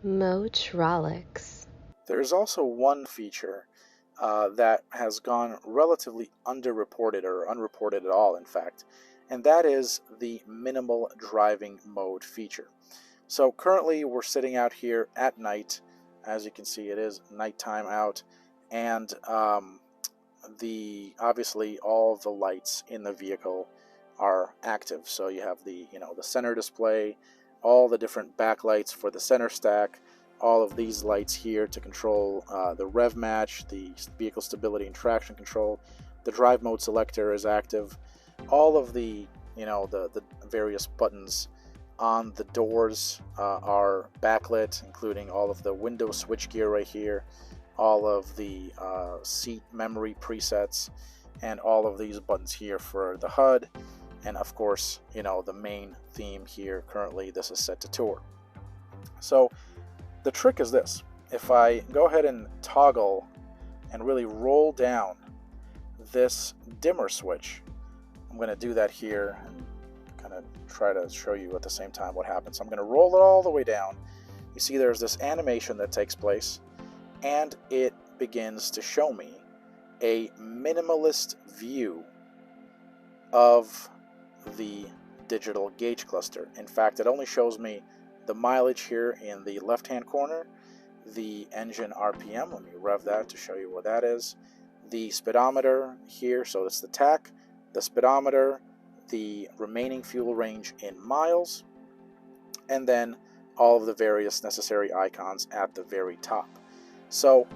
Motronics. There's also one feature that has gone relatively underreported or unreported at all, in fact, and that is the minimal driving mode feature. So currently we're sitting out here at night. As you can see, it is nighttime out, and obviously all of the lights in the vehicle are active. So you have the center display, all the different backlights for the center stack, all of these lights here to control the rev match, the vehicle stability and traction control. The drive mode selector is active. All of the the various buttons on the doors are backlit, including all of the window switchgear right here, all of the seat memory presets, and all of these buttons here for the HUD, and of course, the main theme here. Currently, this is set to tour. So the trick is this: if I go ahead and toggle and really roll down this dimmer switch, I'm going to do that here and kind of try to show you at the same time what happens. So I'm going to roll it all the way down. You see there's this animation that takes place, and it begins to show me a minimalist view of the digital gauge cluster. In fact, it only shows me the mileage here in the left-hand corner, the engine RPM, let me rev that to show you what that is, the speedometer here, so it's the tach, the speedometer, the remaining fuel range in miles, and then all of the various necessary icons at the very top. So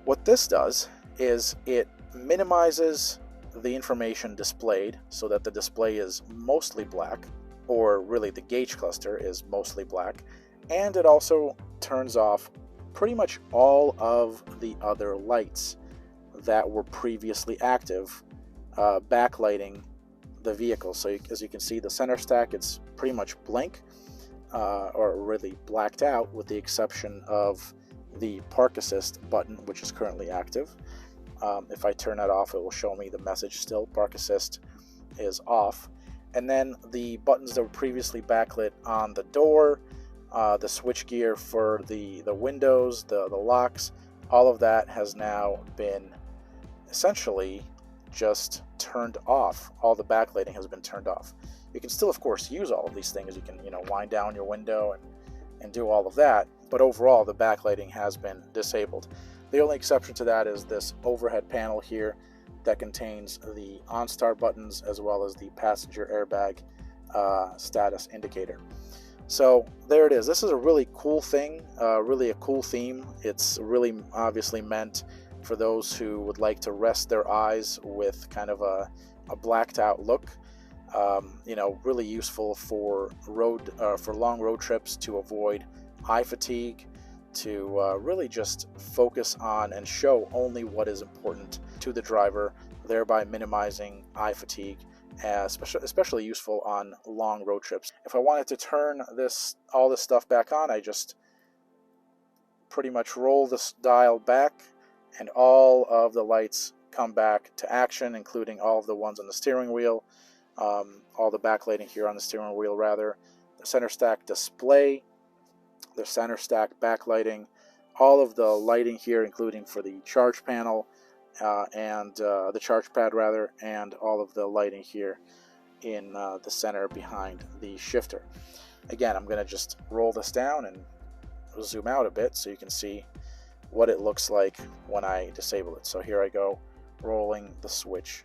what this does is it minimizes the information displayed so that the display is mostly black, or really the gauge cluster is mostly black, and it also turns off pretty much all of the other lights that were previously active, backlighting the vehicle. So as you can see, the center stack, it's pretty much blank, or really blacked out, with the exception of the park assist button, which is currently active. If I turn that off, it will show me the message still, park assist is off. And then the buttons that were previously backlit on the door, the switchgear for the windows, the locks, all of that has now been essentially just turned off. All the backlighting has been turned off. You can still, of course, use all of these things. You can, wind down your window and do all of that, but overall the backlighting has been disabled. The only exception to that is this overhead panel here that contains the OnStar buttons as well as the passenger airbag status indicator. So there it is. This is a really cool thing, really a cool theme. It's really obviously meant for those who would like to rest their eyes with kind of a blacked out look. Really useful for long road trips, to avoid eye fatigue, to really just focus on and show only what is important to the driver, thereby minimizing eye fatigue, especially useful on long road trips. If I wanted to turn all this stuff back on, I just pretty much roll this dial back, and all of the lights come back to action, including all of the ones on the steering wheel, all the backlighting here on the steering wheel, rather, the center stack display, the center stack backlighting, all of the lighting here, including for the charge panel and the charge pad, rather, and all of the lighting here in the center behind the shifter. Again, I'm going to just roll this down and zoom out a bit so you can see what it looks like when I disable it. So here I go, rolling the switch